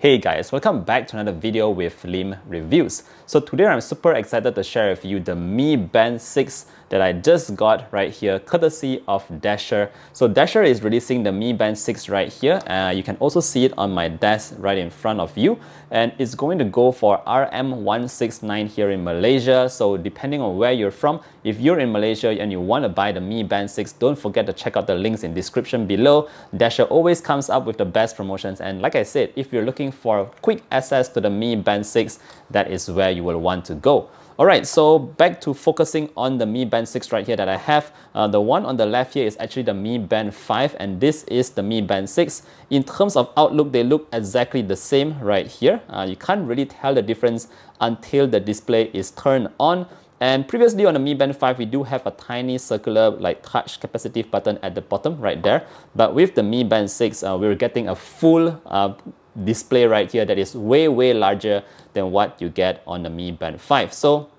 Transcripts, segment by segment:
Hey guys, welcome back to another video with Lim Reviews. So today I'm super excited to share with you the Mi Band 6 that I just got right here, courtesy of Dasher. So Dasher is releasing the Mi Band 6 right here. You can also see it on my desk right in front of you. And it's going to go for RM169 here in Malaysia. So depending on where you're from, if you're in Malaysia and you want to buy the Mi Band 6, don't forget to check out the links in description below. Dasher always comes up with the best promotions. And like I said, if you're looking for quick access to the Mi Band 6, that is where you will want to go. Alright, so back to focusing on the Mi Band 6 right here that I have. The one on the left here is actually the Mi Band 5 and this is the Mi Band 6. In terms of outlook, they look exactly the same right here. You can't really tell the difference until the display is turned on. And previously on the Mi Band 5, we do have a tiny circular like touch capacitive button at the bottom right there. But with the Mi Band 6, we're getting a full display right here that is way larger than what you get on the Mi Band 5. So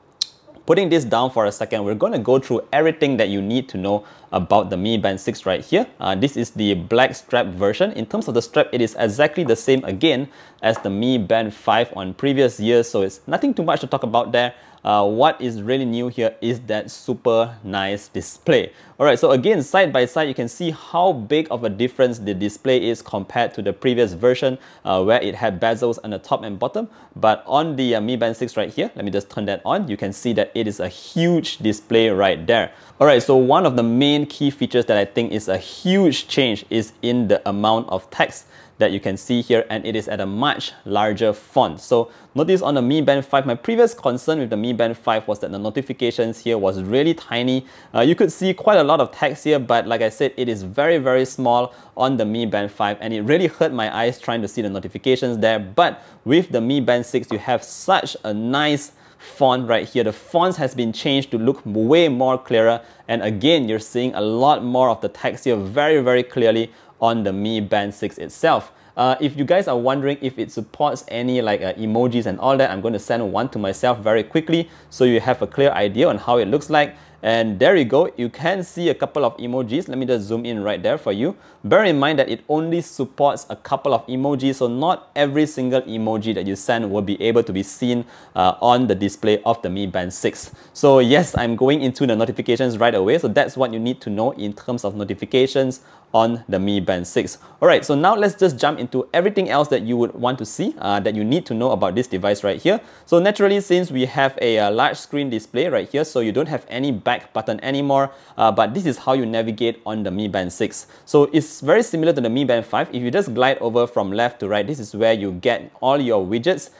putting this down for a second, we're going to go through everything that you need to know about the Mi Band 6 right here. This is the black strap version. In terms of the strap, it is exactly the same again as the Mi Band 5 on previous years, so it's nothing too much to talk about there. What is really new here is that super nice display. Alright, so again, side by side, you can see how big of a difference the display is compared to the previous version where it had bezels on the top and bottom. But on the Mi Band 6 right here, let me just turn that on, you can see that it is a huge display right there. Alright, so one of the main key features that I think is a huge change is in the amount of text that you can see here, and it is at a much larger font. So notice on the Mi Band 5, my previous concern with the Mi Band 5 was that the notifications here was really tiny. You could see quite a lot of text here, but like I said, it is very small on the Mi Band 5 and it really hurt my eyes trying to see the notifications there. But with the Mi Band 6, you have such a nice font right here. The font has been changed to look way more clearer, and again, you're seeing a lot more of the text here very clearly on the Mi Band 6 itself. If you guys are wondering if it supports any like emojis and all that, I'm going to send one to myself very quickly so you have a clear idea on how it looks like. And there you go, you can see a couple of emojis. Let me just zoom in right there for you. Bear in mind that it only supports a couple of emojis, so not every single emoji that you send will be able to be seen on the display of the Mi Band 6. So yes, I'm going into the notifications right away, so that's what you need to know in terms of notifications on the Mi Band 6. Alright, so now let's just jump into everything else that you would want to see, that you need to know about this device right here. So naturally, since we have a large screen display right here, so you don't have any back button anymore, but this is how you navigate on the Mi Band 6. So it's very similar to the Mi Band 5. If you just glide over from left to right, this is where you get all your widgets.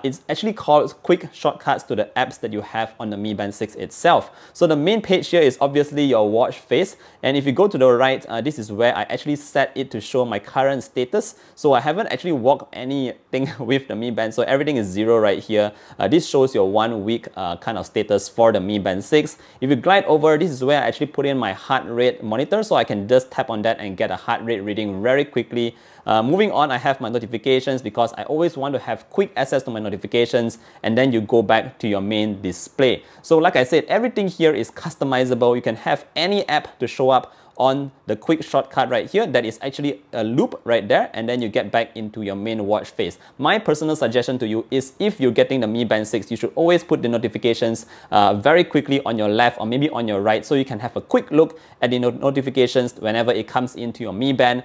It's actually called quick shortcuts to the apps that you have on the Mi Band 6 itself. So the main page here is obviously your watch face, and if you go to the right, this is where I actually set it to show my current status. So I haven't actually walked anything with the Mi Band, so everything is 0 right here. This shows your 1 week kind of status for the Mi Band 6. If you glide over, this is where I actually put in my heart rate monitor, so I can just tap on that and get a heart rate reading very quickly. Moving on, I have my notifications because I always want to have quick access to my notifications, and then you go back to your main display. So like I said, everything here is customizable. You can have any app to show up on the quick shortcut right here. That is actually a loop right there, and then you get back into your main watch face. My personal suggestion to you is if you're getting the Mi Band 6, you should always put the notifications very quickly on your left or maybe on your right, so you can have a quick look at the notifications whenever it comes into your Mi Band.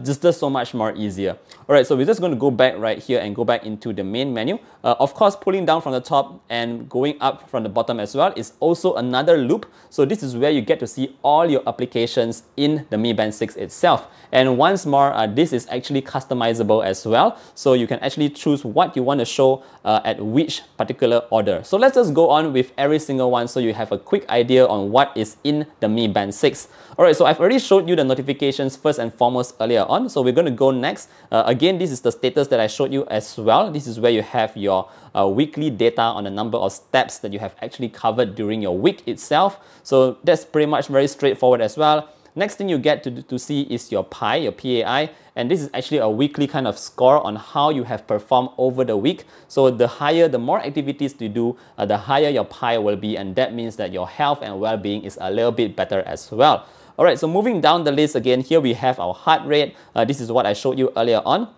Just so much more easier. Alright, so we're just going to go back right here and go back into the main menu. Of course, pulling down from the top and going up from the bottom as well is also another loop. So this is where you get to see all your applications in the Mi Band 6 itself. And once more, this is actually customizable as well, so you can actually choose what you want to show at which particular order. So let's just go on with every single one so you have a quick idea on what is in the Mi Band 6. Alright, so I've already showed you the notifications first and foremost earlier on, so we're going to go next. Again, this is the status that I showed you as well. This is where you have your weekly data on the number of steps that you have actually covered during your week itself. So that's pretty much very straightforward as well. Next thing you get to see is your PAI, your PAI, and this is actually a weekly kind of score on how you have performed over the week. So the more activities you do, the higher your PAI will be, and that means that your health and well-being is a little bit better as well. Alright, so moving down the list again, here we have our heart rate. This is what I showed you earlier on.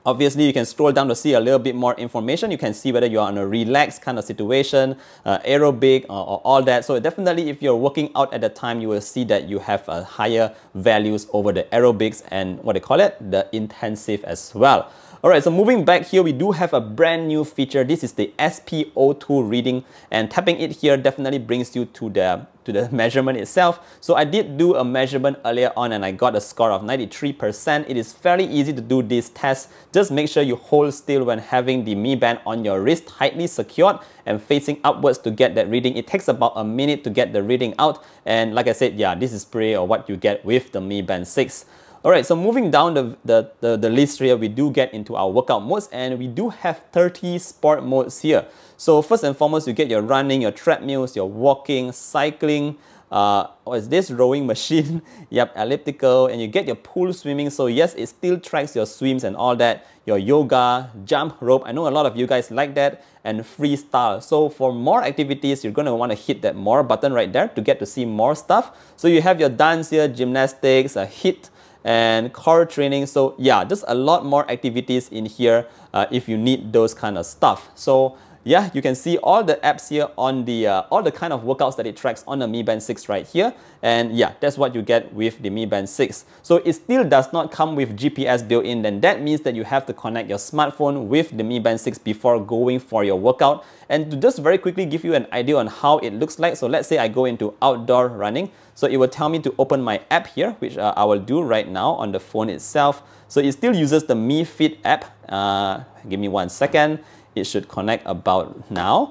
Obviously, you can scroll down to see a little bit more information. You can see whether you're on a relaxed kind of situation, aerobic, or all that. So definitely, if you're working out at the time, you will see that you have higher values over the aerobics and what they call it, the intensive as well. Alright, so moving back here, we do have a brand new feature. This is the SpO2 reading, and tapping it here definitely brings you to the measurement itself. So I did do a measurement earlier on and I got a score of 93%. It is fairly easy to do this test. Just make sure you hold still when having the Mi Band on your wrist, tightly secured and facing upwards to get that reading. It takes about a minute to get the reading out, and like I said, yeah, this is pretty or what you get with the Mi Band 6. Alright, so moving down the list here, we do get into our workout modes, and we do have 30 sport modes here. So first and foremost, you get your running, your treadmills, your walking, cycling, what is this, rowing machine, yep, elliptical, and you get your pool swimming. So yes, it still tracks your swims and all that, your yoga, jump rope. I know a lot of you guys like that, and freestyle. So for more activities, you're going to want to hit that more button right there to get to see more stuff. So you have your dance here, gymnastics, HIIT, and core training. So yeah, just a lot more activities in here if you need those kind of stuff. So yeah, you can see all the apps here on the all the kind of workouts that it tracks on the Mi Band 6 right here. And yeah, that's what you get with the Mi Band 6. So it still does not come with GPS built in. Then that means that you have to connect your smartphone with the Mi Band 6 before going for your workout. And to just very quickly give you an idea on how it looks like, so let's say I go into outdoor running. So it will tell me to open my app here, which I will do right now on the phone itself. So it still uses the Mi Fit app. Give me 1 second. It should connect about now.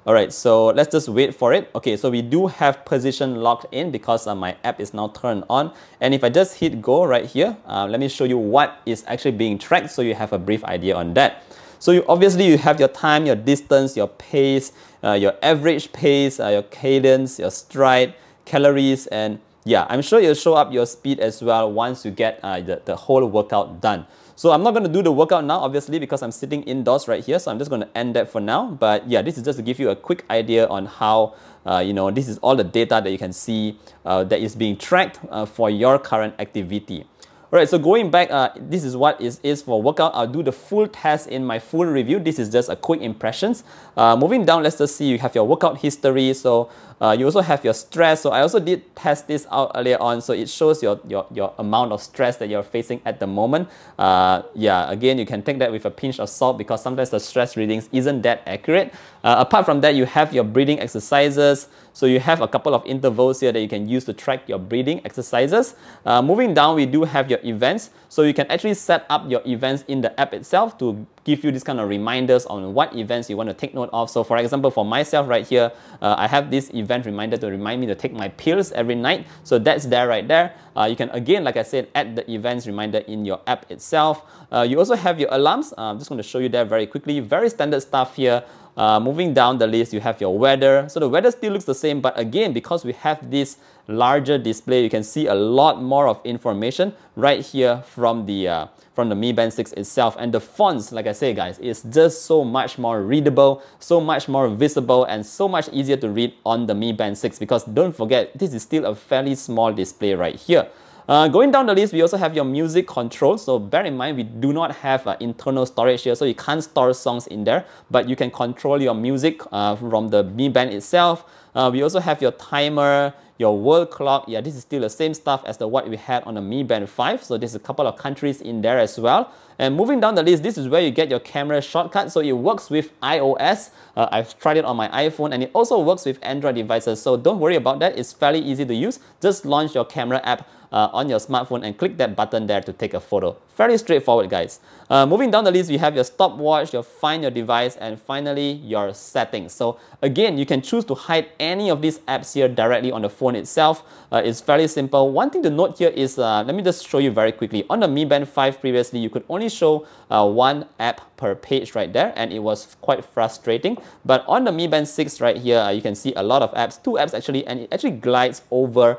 Alright, so let's just wait for it. Okay, so we do have position locked in because my app is now turned on. And if I just hit go right here, let me show you what is actually being tracked so you have a brief idea on that. So obviously you have your time, your distance, your pace, your average pace, your cadence, your stride, calories, and yeah, I'm sure it'll show up your speed as well once you get the whole workout done. So I'm not going to do the workout now, obviously, because I'm sitting indoors right here. So I'm just going to end that for now. But yeah, this is just to give you a quick idea on how, you know, this is all the data that you can see that is being tracked for your current activity. Alright, so going back, this is what is for workout. I'll do the full test in my full review. This is just a quick impressions. Moving down, let's just see, you have your workout history. So you also have your stress. So I also did test this out earlier on. So it shows your amount of stress that you're facing at the moment. Yeah, again, you can take that with a pinch of salt because sometimes the stress readings isn't that accurate. Apart from that, you have your breathing exercises. So you have a couple of intervals here that you can use to track your breathing exercises. Moving down, we do have your events. So you can actually set up your events in the app itself to give you this kind of reminders on what events you want to take note of. So for example, for myself right here, I have this event reminder to remind me to take my pills every night. So that's there right there. You can again, like I said, add the events reminder in your app itself. You also have your alarms. I'm just going to show you that very quickly. Very standard stuff here. Moving down the list, you have your weather. So the weather still looks the same, but again, because we have this larger display, you can see a lot more of information right here from the Mi Band 6 itself. And the fonts, like I say guys, is just so much more readable, so much more visible, and so much easier to read on the Mi Band 6, because don't forget, this is still a fairly small display right here. Going down the list, we also have your music control. So bear in mind, we do not have internal storage here, so you can't store songs in there, but you can control your music from the Mi Band itself. We also have your timer, your world clock. Yeah, this is still the same stuff as what we had on the Mi Band 5. So there's a couple of countries in there as well. And moving down the list, this is where you get your camera shortcut. So it works with iOS. I've tried it on my iPhone, and it also works with Android devices. So don't worry about that. It's fairly easy to use. Just launch your camera app on your smartphone and click that button there to take a photo. Fairly straightforward, guys. Moving down the list, we have your stopwatch, your find your device, and finally your settings. So again, you can choose to hide any of these apps here directly on the phone itself. It's fairly simple. One thing to note here is, let me just show you very quickly. On the Mi Band 5 previously, you could only show one app per page right there, and it was quite frustrating. But on the Mi Band 6 right here, you can see a lot of apps, 2 apps actually, and it actually glides over.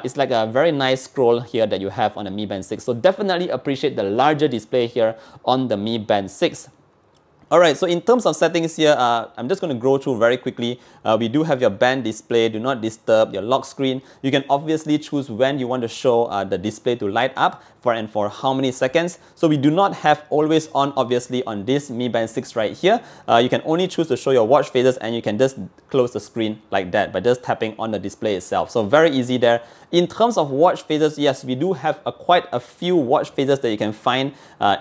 It's like a very nice scroll here that you have on the Mi Band 6. So definitely appreciate the larger display here on the Mi Band 6. Alright, so in terms of settings here, I'm just going to go through very quickly. We do have your band display, do not disturb, your lock screen. You can obviously choose when you want to show the display to light up for how many seconds. So we do not have always on obviously on this Mi Band 6 right here. You can only choose to show your watch faces, and you can just close the screen like that by just tapping on the display itself. So very easy there. In terms of watch faces, yes, we do have quite a few watch faces that you can find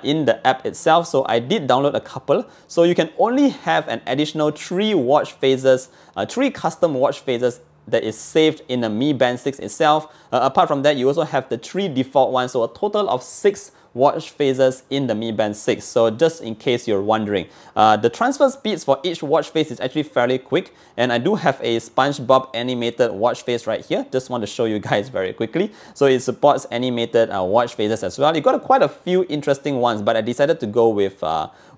in the app itself. So I did download a couple. So you can only have an additional 3 watch faces, 3 custom watch faces that is saved in the Mi Band 6 itself. Apart from that, you also have the 3 default ones, so a total of 6 watch faces in the Mi Band 6. So just in case you're wondering, the transfer speeds for each watch face is actually fairly quick, and I do have a SpongeBob animated watch face right here. Just want to show you guys very quickly. So it supports animated watch faces as well. You got quite a few interesting ones, but I decided to go with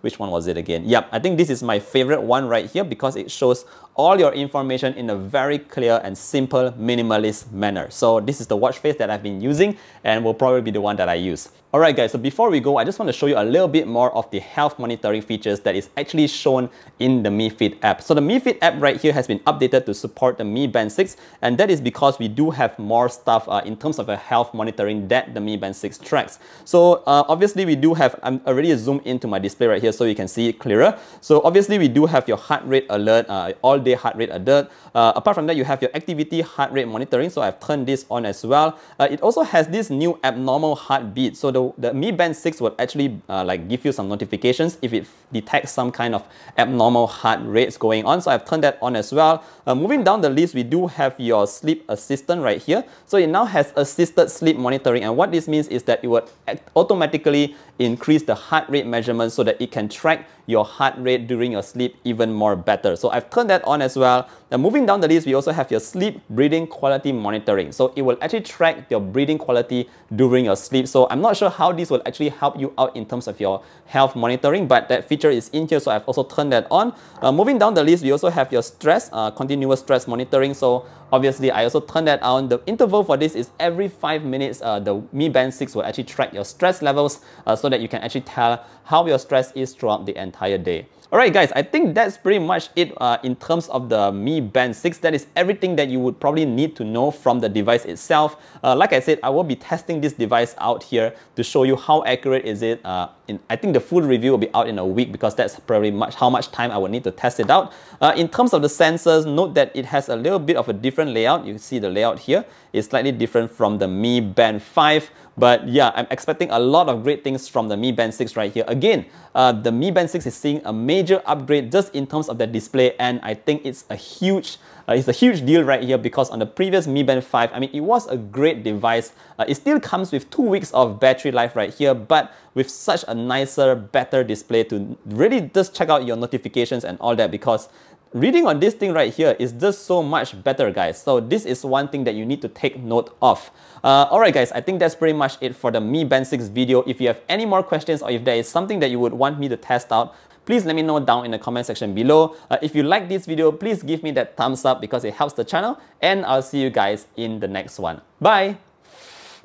which one was it again? Yep, I think this is my favorite one right here because it shows all your information in a very clear and simple minimalist manner. So this is the watch face that I've been using and will probably be the one that I use. Alright guys, so before we go, I just want to show you a little bit more of the health monitoring features that is actually shown in the Mi Fit app. So the Mi Fit app right here has been updated to support the Mi Band 6, and that is because we do have more stuff in terms of a health monitoring that the Mi Band 6 tracks. So obviously we do have, I'm already zoomed into my display right here so you can see it clearer. So obviously we do have your heart rate alert, all day heart rate alert. Apart from that, you have your activity heart rate monitoring, so I've turned this on as well. It also has this new abnormal heartbeat. So the Mi Band 6 will actually like give you some notifications if it detects some kind of abnormal heart rates going on. So I've turned that on as well. Moving down the list, we do have your sleep assistant right here. So it now has assisted sleep monitoring, and what this means is that it will automatically increase the heart rate measurement so that it can track your heart rate during your sleep even more better. So I've turned that on as well. Now moving down the list, we also have your sleep breathing quality monitoring. So it will actually track your breathing quality during your sleep. So I'm not sure how this will actually help you out in terms of your health monitoring, but that feature is in here, so I've also turned that on. Moving down the list, we also have your stress, continuous stress monitoring. So obviously I also turned that on. The interval for this is every 5 minutes, the Mi Band 6 will actually track your stress levels so that you can actually tell how your stress is throughout the entire day. Alright guys, I think that's pretty much it in terms of the Mi Band 6. That is everything that you would probably need to know from the device itself. Like I said, I will be testing this device out here to show you how accurate is it. I think the full review will be out in a week because that's probably how much time I would need to test it out. In terms of the sensors, note that it has a little bit of a different layout. You can see the layout here is slightly different from the Mi Band 5. But yeah, I'm expecting a lot of great things from the Mi Band 6 right here. Again, the Mi Band 6 is seeing a major upgrade just in terms of the display, and I think it's a huge deal right here because on the previous Mi Band 5, I mean, it was a great device. It still comes with 2 weeks of battery life right here, but with such a nicer, better display to really just check out your notifications and all that, because reading on this thing right here is just so much better, guys. So this is one thing that you need to take note of. Alright guys, I think that's pretty much it for the Mi Band 6 video. If you have any more questions or if there is something that you would want me to test out, please let me know down in the comment section below. If you like this video, please give me that thumbs up because it helps the channel, and I'll see you guys in the next one. Bye!